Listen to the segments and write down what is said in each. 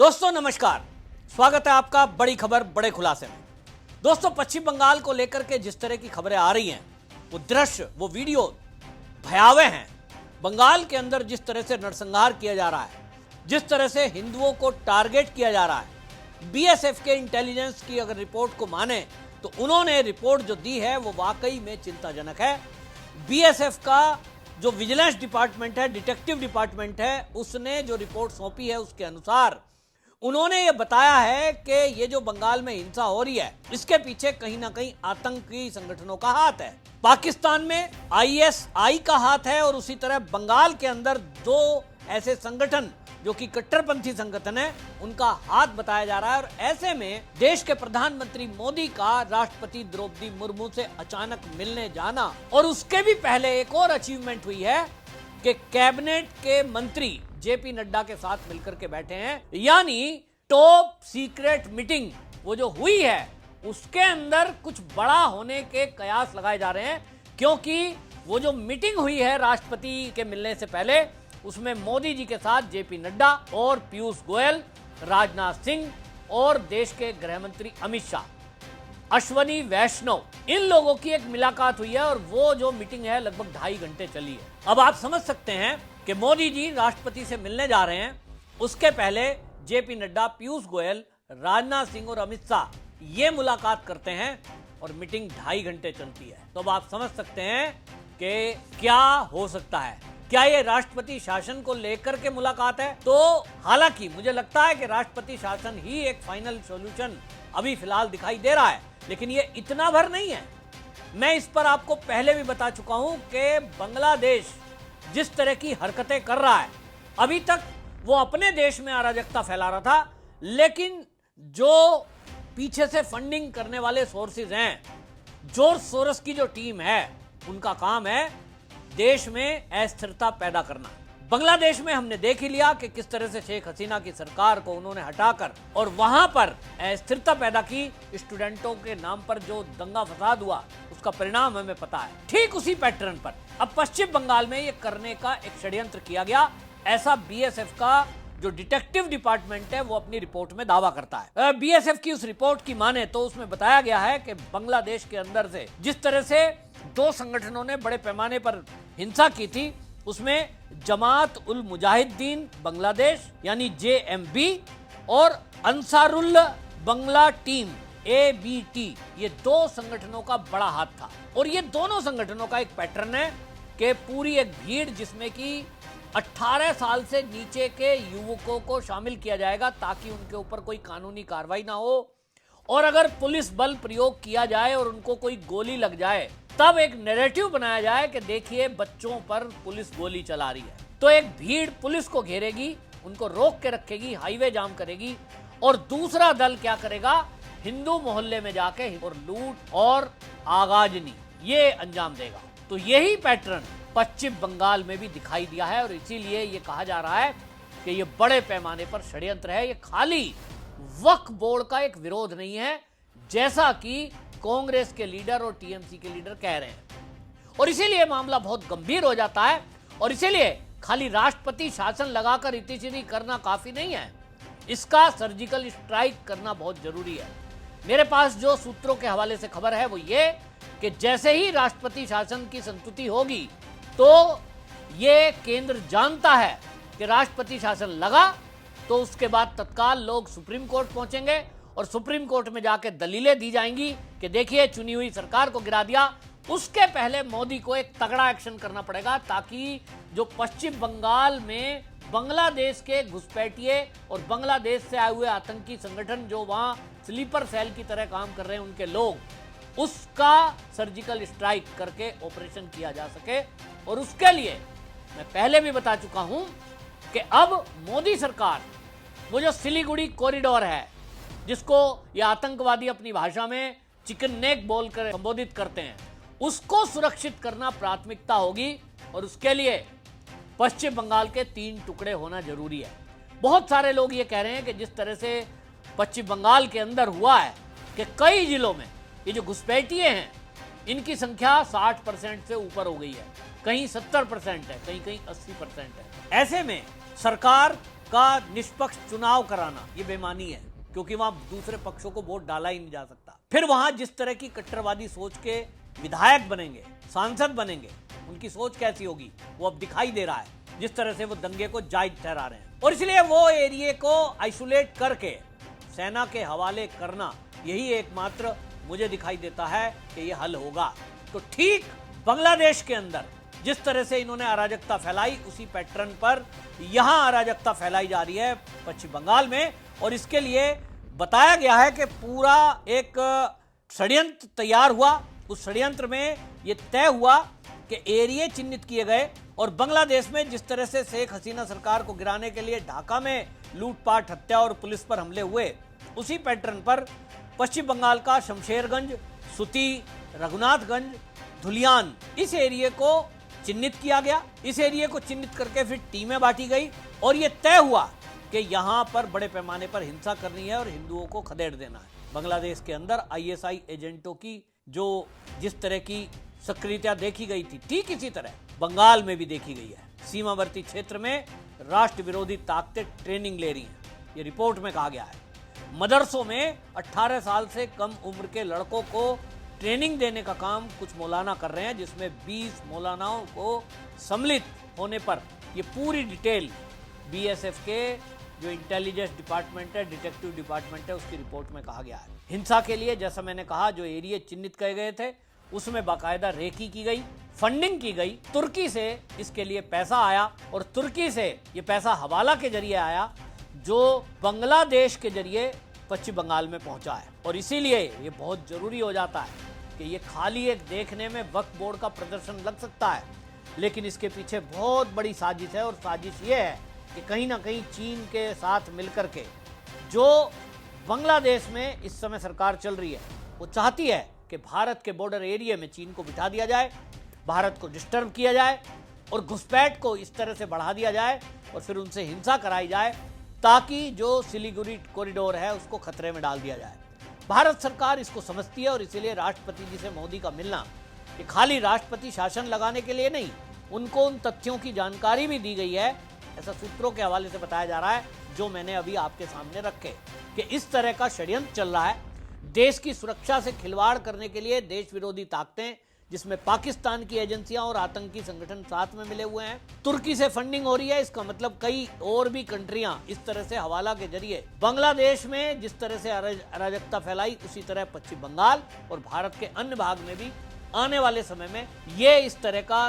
दोस्तों नमस्कार, स्वागत है आपका बड़ी खबर बड़े खुलासे में। दोस्तों पश्चिम बंगाल को लेकर के जिस तरह की खबरें आ रही हैं, वो दृश्य, वो वीडियो भयावह हैं। बंगाल के अंदर जिस तरह से नरसंहार किया जा रहा है, जिस तरह से हिंदुओं को टारगेट किया जा रहा है, बीएसएफ के इंटेलिजेंस की अगर रिपोर्ट को माने तो उन्होंने रिपोर्ट जो दी है वो वाकई में चिंताजनक है। बीएसएफ का जो विजिलेंस डिपार्टमेंट है, डिटेक्टिव डिपार्टमेंट है, उसने जो रिपोर्ट सौंपी है उसके अनुसार उन्होंने ये बताया है कि ये जो बंगाल में हिंसा हो रही है, इसके पीछे कहीं ना कहीं आतंकी संगठनों का हाथ है। पाकिस्तान में आईएसआई का हाथ है और उसी तरह बंगाल के अंदर दो ऐसे संगठन जो कि कट्टरपंथी संगठन है, उनका हाथ बताया जा रहा है। और ऐसे में देश के प्रधानमंत्री मोदी का राष्ट्रपति द्रौपदी मुर्मू से अचानक मिलने जाना, और उसके भी पहले एक और अचीवमेंट हुई है कि कैबिनेट के मंत्री जेपी नड्डा के साथ मिलकर के बैठे हैं, यानी टॉप सीक्रेट मीटिंग वो जो हुई है उसके अंदर कुछ बड़ा होने के कयास लगाए जा रहे हैं। क्योंकि वो जो मीटिंग हुई है राष्ट्रपति के मिलने से पहले, उसमें मोदी जी के साथ जेपी नड्डा और पीयूष गोयल, राजनाथ सिंह और देश के गृह मंत्री अमित शाह, अश्वनी वैष्णव, इन लोगों की एक मुलाकात हुई है और वो जो मीटिंग है लगभग 2.5 घंटे चली है। अब आप समझ सकते हैं कि मोदी जी राष्ट्रपति से मिलने जा रहे हैं, उसके पहले जेपी नड्डा, पीयूष गोयल, राजनाथ सिंह और अमित शाह ये मुलाकात करते हैं और मीटिंग 2.5 घंटे चलती है। तो अब आप समझ सकते हैं कि क्या हो सकता है। क्या ये राष्ट्रपति शासन को लेकर के मुलाकात है? तो हालांकि मुझे लगता है कि राष्ट्रपति शासन ही एक फाइनल सॉल्यूशन अभी फिलहाल दिखाई दे रहा है, लेकिन ये इतना भर नहीं है। मैं इस पर आपको पहले भी बता चुका हूं कि बांग्लादेश जिस तरह की हरकतें कर रहा है, अभी तक वो अपने देश में अराजकता फैला रहा था, लेकिन जो पीछे से फंडिंग करने वाले सोर्सेज हैं, जॉर्ज सोरोस की जो टीम है, उनका काम है देश में अस्थिरता पैदा करना। बांग्लादेश में हमने देख ही लिया कि किस तरह से शेख हसीना की सरकार को उन्होंने हटाकर और वहां पर अस्थिरता पैदा की। स्टूडेंटों के नाम पर जो दंगा फसाद हुआ, उसका परिणाम हमें पता है। ठीक उसी पैटर्न पर अब पश्चिम बंगाल में ये करने का एक षड्यंत्र किया गया, ऐसा बीएसएफ का जो डिटेक्टिव डिपार्टमेंट है वो अपनी रिपोर्ट में दावा करता है। बीएसएफ की उस रिपोर्ट की माने तो उसमें बताया गया है कि बांग्लादेश के अंदर से जिस तरह से दो संगठनों ने बड़े पैमाने पर हिंसा की थी, उसमें जमात उल मुजाहिदीन बांग्लादेश यानी जेएमबी और अंसारुल बंगला टीम एबीटी, ये दो संगठनों का बड़ा हाथ था। और ये दोनों संगठनों का एक पैटर्न है कि पूरी एक भीड़ जिसमें कि 18 साल से नीचे के युवकों को शामिल किया जाएगा ताकि उनके ऊपर कोई कानूनी कार्रवाई ना हो, और अगर पुलिस बल प्रयोग किया जाए और उनको कोई गोली लग जाए तब एक नैरेटिव बनाया जाए कि देखिए बच्चों पर पुलिस गोली चला रही है। तो एक भीड़ पुलिस को घेरेगी, उनको रोक के रखेगी, हाईवे जाम करेगी, और दूसरा दल क्या करेगा, हिंदू मोहल्ले में जाके और लूट और आगाजनी ये अंजाम देगा। तो यही पैटर्न पश्चिम बंगाल में भी दिखाई दिया है और इसीलिए ये कहा जा रहा है कि ये बड़े पैमाने पर षड्यंत्र है। ये खाली वक्फ बोर्ड का एक विरोध नहीं है, जैसा कि कांग्रेस के लीडर और टीएमसी के लीडर कह रहे हैं, और इसीलिए मामला बहुत गंभीर हो जाता है। और इसीलिए खाली राष्ट्रपति शासन लगाकर इतिश्री करना काफी नहीं है, इसका सर्जिकल स्ट्राइक करना बहुत जरूरी है। मेरे पास जो सूत्रों के हवाले से खबर है वो ये कि जैसे ही राष्ट्रपति शासन की संस्तुति होगी तो ये केंद्र जानता है कि राष्ट्रपति शासन लगा तो उसके बाद तत्काल लोग सुप्रीम कोर्ट पहुंचेंगे और सुप्रीम कोर्ट में जाकर दलीलें दी जाएंगी कि देखिए चुनी हुई सरकार को गिरा दिया। उसके पहले मोदी को एक तगड़ा एक्शन करना पड़ेगा ताकि जो पश्चिम बंगाल में बांग्लादेश के घुसपैठिए और बांग्लादेश से आए हुए आतंकी संगठन जो वहां स्लीपर सेल की तरह काम कर रहे हैं, उनके लोग, उसका सर्जिकल स्ट्राइक करके ऑपरेशन किया जा सके। और उसके लिए मैं पहले भी बता चुका हूं कि अब मोदी सरकार वो जो सिलीगुड़ी कॉरिडोर है, जिसको ये आतंकवादी अपनी भाषा में चिकन नेक बोलकर संबोधित करते हैं, उसको सुरक्षित करना प्राथमिकता होगी। और उसके लिए पश्चिम बंगाल के 3 टुकड़े होना जरूरी है। बहुत सारे लोग ये कह रहे हैं कि जिस तरह से पश्चिम बंगाल के अंदर हुआ है कि कई जिलों में ये जो घुसपैठिए हैं इनकी संख्या 60% से ऊपर हो गई है, कहीं 70% है, कहीं कहीं 80% है। ऐसे में सरकार का निष्पक्ष चुनाव कराना ये बेईमानी है, क्योंकि वहां दूसरे पक्षों को वोट डाला ही नहीं जा सकता। फिर वहां जिस तरह की कट्टरवादी सोच के विधायक बनेंगे, सांसद बनेंगे, उनकी सोच कैसी होगी वो अब दिखाई दे रहा है, जिस तरह से वो दंगे को जायज ठहरा रहे हैं। और इसलिए वो एरिया को आइसोलेट करके सेना के हवाले करना यही एकमात्र मुझे दिखाई देता है कि ये हल होगा। तो ठीक बांग्लादेश के अंदर जिस तरह से इन्होंने अराजकता फैलाई, उसी पैटर्न पर यहां अराजकता फैलाई जा रही है पश्चिम बंगाल में। और इसके लिए बताया गया है कि पूरा एक षड्यंत्र तैयार हुआ। उस षड्यंत्र में यह तय हुआ कि एरिया चिन्हित किए गए और बांग्लादेश में जिस तरह से शेख हसीना सरकार को गिराने के लिए ढाका में लूटपाट, हत्या और पुलिस पर हमले हुए, उसी पैटर्न पर पश्चिम बंगाल का शमशेरगंज, सुती, रघुनाथगंज, धुलियान, इस एरिया को चिन्हित किया गया। इस एरिया को चिन्हित करके फिर टीमें बांटी गई और यह तय हुआ कि यहां पर बड़े पैमाने पर हिंसा करनी है और हिंदुओं को खदेड़ देना है। बांग्लादेश के अंदर आईएसआई एजेंटों की जो जिस तरह की सक्रियता देखी गई थी, ठीक इसी तरह बंगाल में भी देखी गई है। सीमावर्ती क्षेत्र में राष्ट्र विरोधी ताकतें ट्रेनिंग ले रही हैं, ये रिपोर्ट में कहा गया है। मदरसों में 18 साल से कम उम्र के लड़कों को ट्रेनिंग देने का काम कुछ मौलाना कर रहे हैं, जिसमें 20 मौलानाओं को सम्मिलित होने पर ये पूरी डिटेल बीएसएफ के जो इंटेलिजेंस डिपार्टमेंट है, डिटेक्टिव डिपार्टमेंट है, उसकी रिपोर्ट में कहा गया है। हिंसा के लिए जैसा मैंने कहा जो एरिया चिन्हित किए गए थे उसमें बाकायदा रेकी की गई, फंडिंग की गई। तुर्की से इसके लिए पैसा आया और तुर्की से ये पैसा हवाला के जरिए आया जो बांग्लादेश के जरिए पश्चिम बंगाल में पहुंचा है। और इसीलिए ये बहुत जरूरी हो जाता है कि ये खाली एक देखने में वक्फ बोर्ड का प्रदर्शन लग सकता है, लेकिन इसके पीछे बहुत बड़ी साजिश है। और साजिश ये है कि कहीं ना कहीं चीन के साथ मिलकर के जो बांग्लादेश में इस समय सरकार चल रही है, वो चाहती है कि भारत के बॉर्डर एरिया में चीन को बिठा दिया जाए, भारत को डिस्टर्ब किया जाए और घुसपैठ को इस तरह से बढ़ा दिया जाए और फिर उनसे हिंसा कराई जाए, ताकि जो सिलीगुड़ी कॉरिडोर है उसको खतरे में डाल दिया जाए। भारत सरकार इसको समझती है और इसीलिए राष्ट्रपति जी से मोदी का मिलना ये खाली राष्ट्रपति शासन लगाने के लिए नहीं, उनको उन तथ्यों की जानकारी भी दी गई है, ऐसा सूत्रों के हवाले से बताया जा रहा है जो मैंने अभी आपके सामने रखे, कि इस तरह का षड्यंत्र चल रहा है। देश की सुरक्षा से खिलवाड़ करने के लिए देश विरोधी ताकतें, जिसमें पाकिस्तान की एजेंसियां और आतंकी संगठन साथ में मिले हुए हैं, तुर्की से फंडिंग हो रही है। इसका मतलब कई और भी कंट्रियां इस तरह से हवाला के जरिए बांग्लादेश में जिस तरह से अराजकता फैलाई, उसी तरह पश्चिम बंगाल और भारत के अन्य भाग में भी आने वाले समय में ये इस तरह का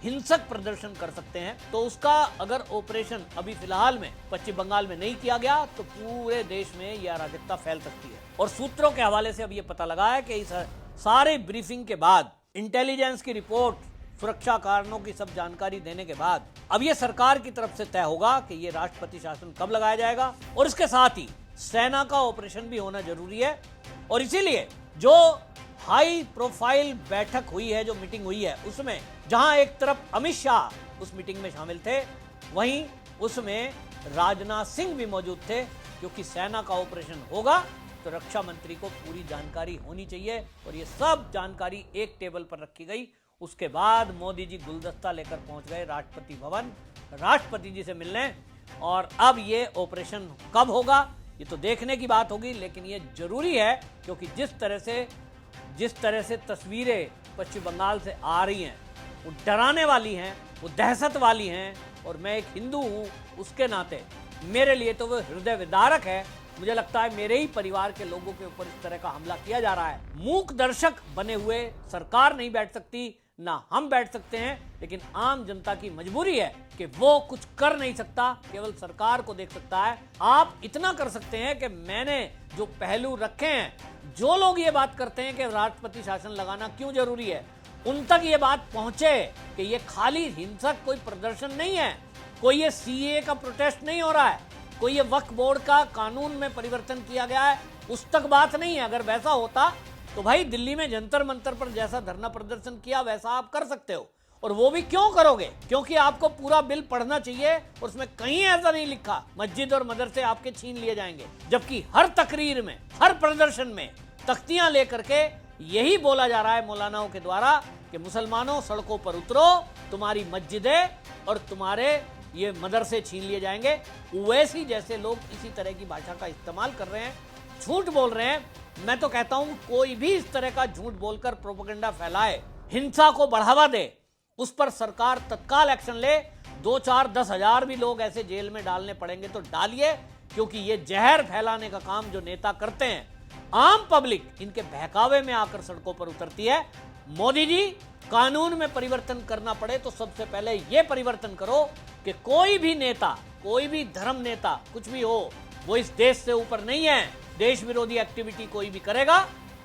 हिंसक प्रदर्शन कर सकते हैं। तो उसका अगर ऑपरेशन अभी फिलहाल में पश्चिम बंगाल में नहीं किया गया तो पूरे देश में यह अराजकता फैल सकती है। और सूत्रों के हवाले से अब यह पता लगा है कि इस सारे ब्रीफिंग के बाद, इंटेलिजेंस की रिपोर्ट, सुरक्षा कारणों की सब जानकारी देने के बाद अब यह सरकार की तरफ से तय होगा कि यह राष्ट्रपति शासन कब लगाया जाएगा। और इसके साथ ही सेना का ऑपरेशन भी होना जरूरी है। और इसीलिए जो हाई प्रोफाइल बैठक हुई है, जो मीटिंग हुई है, उसमें जहां एक तरफ अमित शाह उस मीटिंग में शामिल थे, वहीं उसमें राजनाथ सिंह भी मौजूद थे, क्योंकि सेना का ऑपरेशन होगा तो रक्षा मंत्री को पूरी जानकारी होनी चाहिए। और ये सब जानकारी एक टेबल पर रखी गई। उसके बाद मोदी जी गुलदस्ता लेकर पहुंच गए राष्ट्रपति भवन, राष्ट्रपति जी से मिलने। और अब ये ऑपरेशन कब होगा ये तो देखने की बात होगी, लेकिन ये जरूरी है, क्योंकि जिस तरह से तस्वीरें पश्चिम बंगाल से आ रही हैं वो डराने वाली हैं, वो दहशत वाली हैं। और मैं एक हिंदू हूँ, उसके नाते मेरे लिए तो वो हृदय विदारक है। मुझे लगता है मेरे ही परिवार के लोगों के ऊपर इस तरह का हमला किया जा रहा है। मूक दर्शक बने हुए सरकार नहीं बैठ सकती, ना हम बैठ सकते हैं, लेकिन आम जनता की मजबूरी है कि वो कुछ कर नहीं सकता, केवल सरकार को देख सकता है। आप इतना कर सकते हैं कि मैंने जो पहलू रखे हैं, जो लोग ये बात करते हैं कि राष्ट्रपति शासन लगाना क्यों जरूरी है, उन तक ये बात पहुंचे कि ये खाली हिंसक कोई प्रदर्शन नहीं है, कोई ये सीए का प्रोटेस्ट नहीं हो रहा है, कोई ये वक्फ बोर्ड का कानून में परिवर्तन किया गया है, उस तक बात नहीं है। अगर वैसा होता तो भाई दिल्ली में जंतर मंतर पर जैसा धरना प्रदर्शन किया वैसा आप कर सकते हो। और वो भी क्यों करोगे? क्योंकि आपको पूरा बिल पढ़ना चाहिए और उसमें कहीं ऐसा नहीं लिखा मस्जिद और मदरसे आपके छीन लिए जाएंगे, जबकि हर तकरीर में, हर प्रदर्शन में तख्तियां लेकर के यही बोला जा रहा है मौलानाओं के द्वारा कि मुसलमानों सड़कों पर उतरो, तुम्हारी मस्जिदें और तुम्हारे ये मदरसे छीन लिए जाएंगे। ओवैसी जैसे लोग इसी तरह की भाषा का इस्तेमाल कर रहे हैं, झूठ बोल रहे हैं। मैं तो कहता हूं कोई भी इस तरह का झूठ बोलकर प्रोपेगेंडा फैलाए, हिंसा को बढ़ावा दे, उस पर सरकार तत्काल एक्शन ले। 2, 4, 10 हजार भी लोग ऐसे जेल में डालने पड़ेंगे तो डालिए, क्योंकि ये जहर फैलाने का काम जो नेता करते हैं, आम पब्लिक इनके बहकावे में आकर सड़कों पर उतरती है। मोदी जी, कानून में परिवर्तन करना पड़े तो सबसे पहले यह परिवर्तन करो कि कोई भी नेता, कोई भी धर्म नेता, कुछ भी हो, वो इस देश से ऊपर नहीं है। देश विरोधी एक्टिविटी कोई भी करेगा,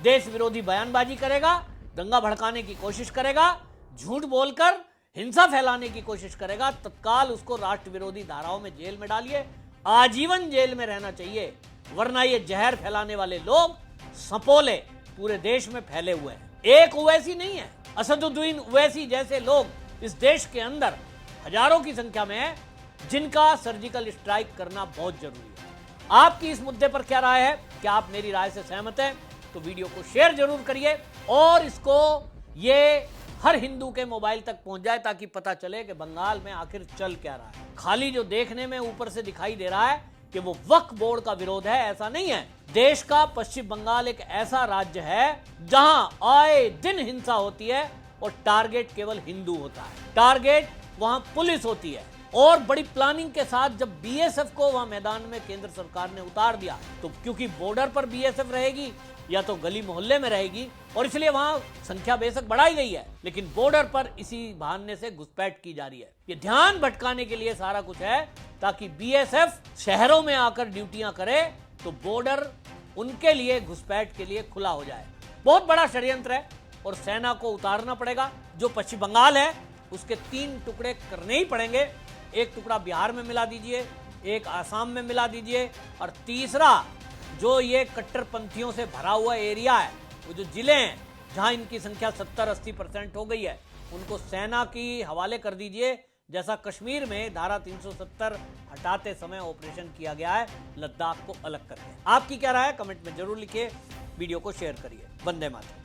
देश विरोधी बयानबाजी करेगा, दंगा भड़काने की कोशिश करेगा, झूठ बोलकर हिंसा फैलाने की कोशिश करेगा, तत्काल उसको राष्ट्र विरोधी धाराओं में जेल में डालिए। आजीवन जेल में रहना चाहिए, वरना ये जहर फैलाने वाले लोग सपोले पूरे देश में फैले हुए हैं। एक ओवैसी नहीं है, असदुद्दीन ओवैसी जैसे लोग इस देश के अंदर हजारों की संख्या में है, जिनका सर्जिकल स्ट्राइक करना बहुत जरूरी है। आपकी इस मुद्दे पर क्या राय है? क्या आप मेरी राय से सहमत हैं? तो वीडियो को शेयर जरूर करिए और इसको ये हर हिंदू के मोबाइल तक पहुंच जाए, ताकि पता चले कि बंगाल में आखिर चल क्या रहा है। खाली जो देखने में ऊपर से दिखाई दे रहा है कि वो वक्फ बोर्ड का विरोध है, ऐसा नहीं है। देश का पश्चिम बंगाल एक ऐसा राज्य है जहां आए दिन हिंसा होती है और टारगेट केवल हिंदू होता है, टारगेट वहां पुलिस होती है। और बड़ी प्लानिंग के साथ जब बीएसएफ को वहां मैदान में केंद्र सरकार ने उतार दिया, तो क्योंकि बॉर्डर पर बीएसएफ रहेगी या तो गली मोहल्ले में रहेगी, और इसलिए वहां संख्या बेशक बढ़ाई गई है, लेकिन बॉर्डर पर इसी बहाने से घुसपैठ की जा रही है। ये ध्यान भटकाने के लिए सारा कुछ है, ताकि बीएसएफ शहरों में आकर ड्यूटियां करे तो बॉर्डर उनके लिए घुसपैठ के लिए खुला हो जाए। बहुत बड़ा षड्यंत्र है और सेना को उतारना पड़ेगा। जो पश्चिम बंगाल है उसके 3 टुकड़े करने ही पड़ेंगे। एक टुकड़ा बिहार में मिला दीजिए, एक आसाम में मिला दीजिए, और तीसरा जो ये कट्टरपंथियों से भरा हुआ एरिया है, वो जो जिले हैं जहां इनकी संख्या 70-80% हो गई है, उनको सेना की हवाले कर दीजिए, जैसा कश्मीर में धारा 370 हटाते समय ऑपरेशन किया गया है लद्दाख को अलग करके। आपकी क्या राय है? कमेंट में जरूर लिखिए, वीडियो को शेयर करिए। वंदे मातरम।